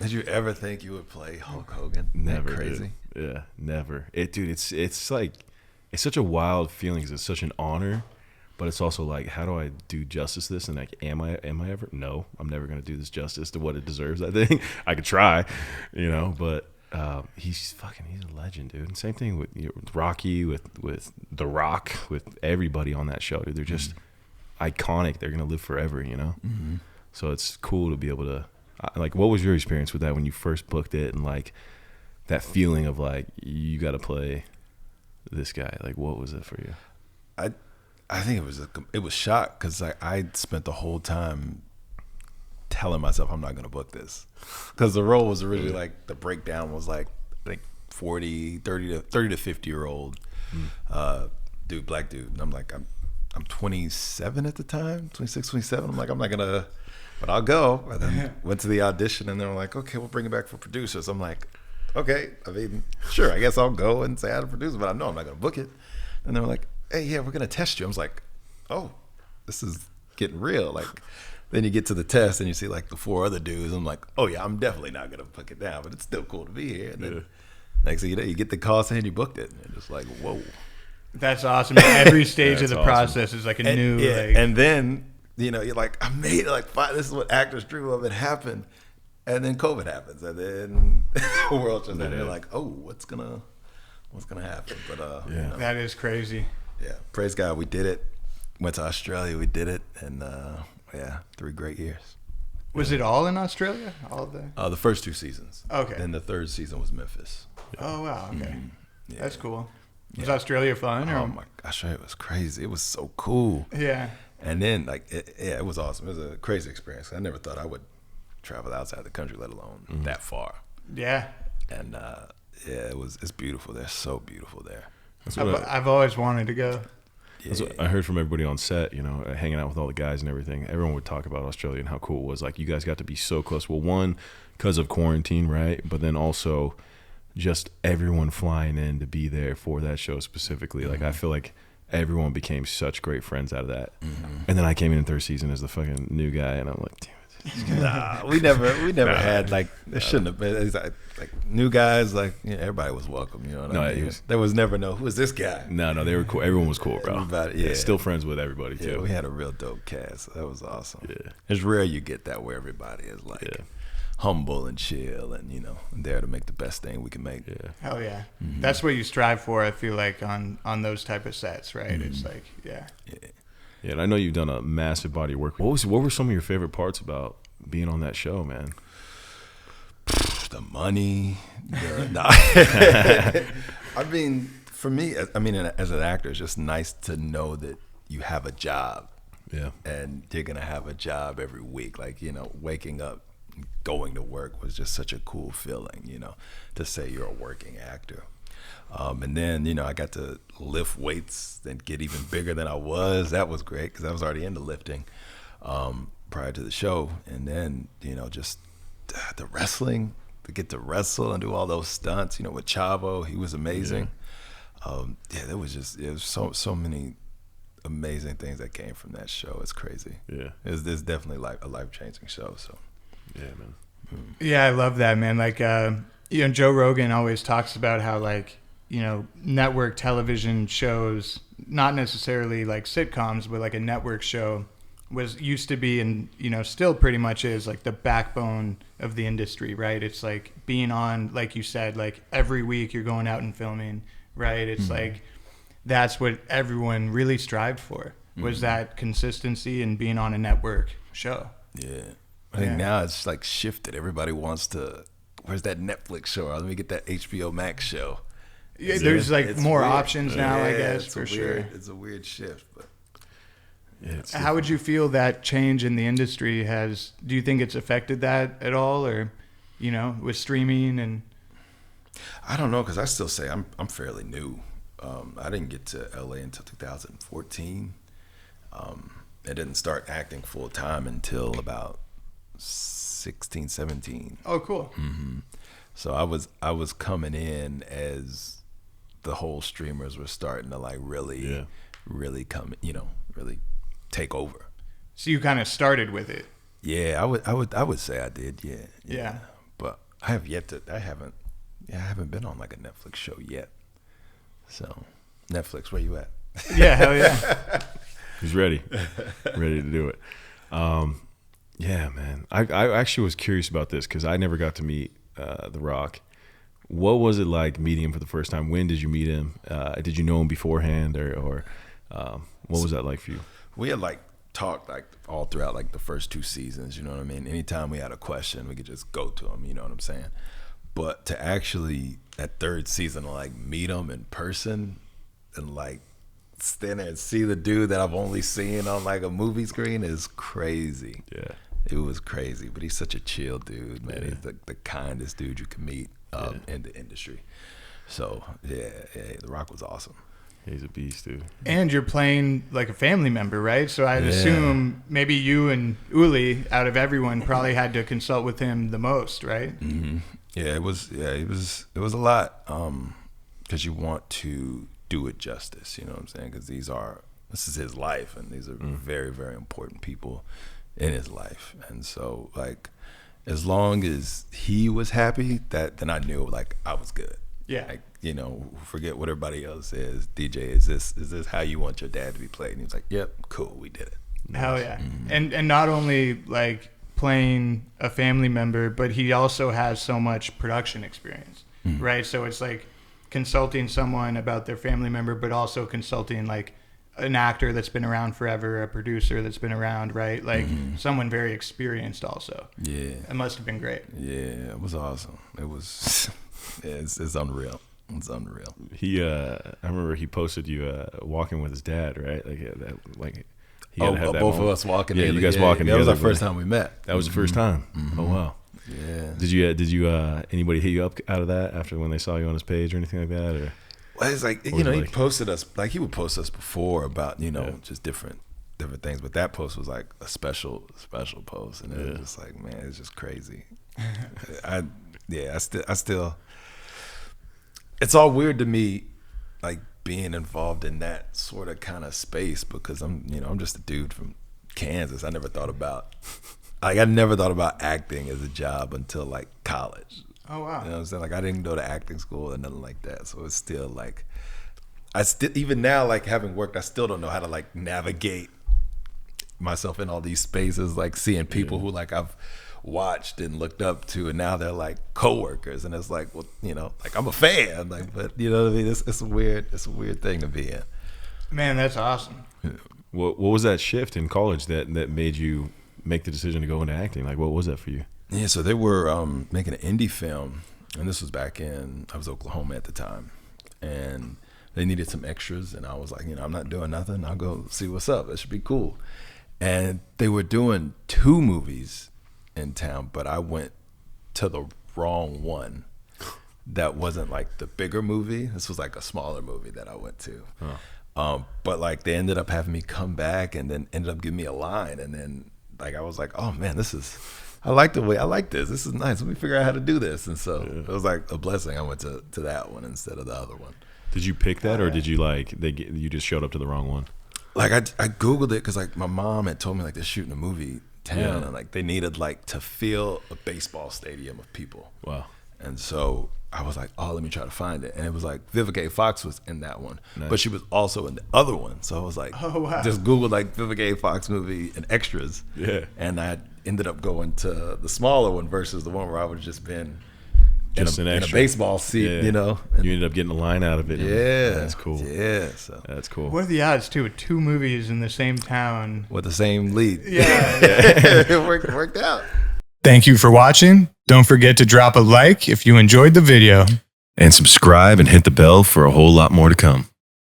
Did you ever think you would play Hulk Hogan? Never, crazy. Dude. Yeah, never. It's like it's such a wild feeling. 'Cause it's such an honor, but it's also like, how do I do justice to this? And like, am I ever? No, I'm never gonna do this justice to what it deserves. I think I could try, but he's a legend, dude. And same thing with Rocky, with The Rock, with everybody on that show, dude. They're just iconic. They're gonna live forever, Mm-hmm. So it's cool to be able to. Like, what was your experience with that when you first booked it, and like that feeling of like you got to play this guy? Like, what was it for you? I think it was shock because I spent the whole time telling myself I'm not going to book this, because the role was originally like, the breakdown was like, I think 30 to 50 year old dude, black dude, and I'm like, I'm 27 at the time, 26, 27. I'm like, I'm not gonna, but I'll go. And then went to the audition, and they were like, okay, we'll bring it back for producers. I'm like, okay, I mean, sure, I guess I'll go and say I had a producer, but I know I'm not gonna book it. And they were like, hey, yeah, we're gonna test you. I was like, oh, this is getting real. Like, then you get to the test and you see like the 4 other dudes. I'm like, oh yeah, I'm definitely not gonna book it down, but it's still cool to be here. And then next thing you know, you get the call saying you booked it, and you're just like, whoa. That's awesome. Every stage of the process is like a new. And then, you're like, I made it. Like, fine, this is what actors dream of. It happened, and then COVID happens, and then the world just. And you're like, oh, what's gonna happen? But that is crazy. Yeah, praise God, we did it. Went to Australia, we did it, and 3 great years. Was it all in Australia? All of the first 2 seasons. Okay. Then the 3rd season was Memphis. Oh wow, okay, Yeah. That's cool. Was Australia fun? Or? Oh my gosh, it was crazy. It was so cool. Yeah. And then it was awesome. It was a crazy experience. I never thought I would travel outside the country, let alone that far. Yeah. And it's beautiful. They're so beautiful there. I've always wanted to go. That's what I heard from everybody on set, hanging out with all the guys and everything. Everyone would talk about Australia and how cool it was. Like, you guys got to be so close. Well, one, because of quarantine, right? But then also just everyone flying in to be there for that show specifically. Like, I feel like everyone became such great friends out of that. And then I came in 3rd season as the fucking new guy, and I'm like, damn it. Nah, we never had, like, it shouldn't have been. It's like new guys, like, everybody was welcome. You know what I mean? There was never who is this guy? No, they were cool. Everyone was cool, bro. Everybody, still friends with everybody too. Yeah, we had a real dope cast. That was awesome. Yeah, it's rare you get that where everybody is like humble and chill, and there to make the best thing we can make. Yeah. Hell yeah. That's what you strive for, I feel like, on those type of sets, right? It's like, yeah, and I know you've done a massive body of work. What were some of your favorite parts about being on that show, man? The money. I mean, for me, as an actor, it's just nice to know that you have a job. Yeah. And you're going to have a job every week. Like, waking up, going to work was just such a cool feeling, to say you're a working actor. And then, I got to lift weights and get even bigger than I was. That was great because I was already into lifting prior to the show. And then, just the wrestling, to get to wrestle and do all those stunts, with Chavo, he was amazing. There was so many amazing things that came from that show. It's crazy. Yeah. It's definitely like a life-changing show. So, yeah, man. Yeah, I love that, man. Like, Joe Rogan always talks about how, like, network television shows, not necessarily like sitcoms, but like a network show used to be, and still pretty much is, like the backbone of the industry, right? It's like being on, like you said, like every week you're going out and filming, right? It's like that's what everyone really strived for, was that consistency and being on a network show. Yeah. I think now it's like shifted. Everybody wants to, where's that Netflix show? Let me get that HBO Max show. Yeah, there's like more options now, I guess, for sure. It's a weird shift, but how would you feel that change in the industry do you think it's affected that at all, or, with streaming? And I don't know, because I still say I'm fairly new. I didn't get to LA until 2014. I didn't start acting full time until about 16, 17. Oh, cool. So I was coming in as the whole streamers were starting to like really come, really take over. So you kind of started with it. Yeah, I would say I did. Yeah. but I haven't been on like a Netflix show yet. So Netflix, where you at? Yeah, hell yeah. He's ready to do it. Yeah, man. I actually was curious about this because I never got to meet The Rock. What was it like meeting him for the first time? When did you meet him? Did you know him beforehand, or what was that like for you? We had like talked like all throughout like the first 2 seasons. You know what I mean? Anytime we had a question, we could just go to him. You know what I'm saying? But to actually that 3rd season, like meet him in person and like stand there and see the dude that I've only seen on like a movie screen is crazy. Yeah. It was crazy, but he's such a chill dude, man. Yeah. He's the kindest dude you can meet in the industry. So yeah, The Rock was awesome. He's a beast, dude. And you're playing like a family member, right? So I'd assume maybe you and Uli, out of everyone, probably had to consult with him the most, right? Mm-hmm. Yeah, it was a lot because you want to do it justice. You know what I'm saying? Because this is his life, and these are very, very important people in his life. And so, like, as long as he was happy, then I knew like I was good. Yeah. Like, you know, forget what everybody else says. DJ, is this how you want your dad to be played? And he was like, yep, cool, we did it. Hell yeah. And not only like playing a family member, but he also has so much production experience, right? So it's like consulting someone about their family member, but also consulting like an actor that's been around forever, a producer that's been around, right? Like someone very experienced also. Yeah. It must have been great. Yeah, it was awesome. It was, it's unreal. It's unreal. I remember he posted you walking with his dad, right? Like he had to have that both moment. of us walking. Yeah, you guys walking That together. was our first time we met. That was the first time. Oh wow. Yeah. Did you anybody hit you up out of that after when they saw you on his page or anything like that? Or Well, it's like, you know, he posted us, like he would post us before about, you know, just different things. But that post was like a special post. And it was just like, man, it's just crazy. I still, it's all weird to me, like being involved in that sort of kind of space because I'm just a dude from Kansas. I never thought about acting as a job until like college. Oh wow. You know what I'm saying? Like I didn't go to acting school or nothing like that. So it's still like, even now, like having worked, I still don't know how to like navigate myself in all these spaces, like seeing people who like I've watched and looked up to, and now they're like coworkers, and it's like, well, you know, like I'm a fan, like, but you know what I mean? It's a weird thing to be in. Man, that's awesome. what was that shift in college that made you make the decision to go into acting? Like, what was that for you? Yeah, so they were making an indie film, and this was I was Oklahoma at the time, and they needed some extras, and I was like, you know, I'm not doing nothing. I'll go see what's up. It should be cool. And they were doing 2 movies in town, but I went to the wrong one. That wasn't like the bigger movie. This was like a smaller movie that I went to. But like they ended up having me come back, and then ended up giving me a line, and then like I was like, oh man, I like this. This is nice. Let me figure out how to do this. And so it was like a blessing. I went to that one instead of the other one. Did you pick that, or did you you just showed up to the wrong one? Like I Googled it because like my mom had told me like they're shooting a movie town, and like they needed like to fill a baseball stadium of people. Wow. And so I was like, oh, let me try to find it. And it was like Vivica A. Fox was in that one, Nice. but she was also in the other one. So I was like, Oh, wow. just Googled like Vivica A. Fox movie and extras. Yeah. And I ended up going to the smaller one versus the one where I would have just been Just in an a extra. baseball seat, you know. And You ended up getting a line out of it. yeah, That's cool. Yeah, so That's cool. What are the odds too? 2 movies in the same town. with the same lead. Yeah. It worked out. Thank you for watching. Don't forget to drop a like if you enjoyed the video. And subscribe and hit the bell for a whole lot more to come.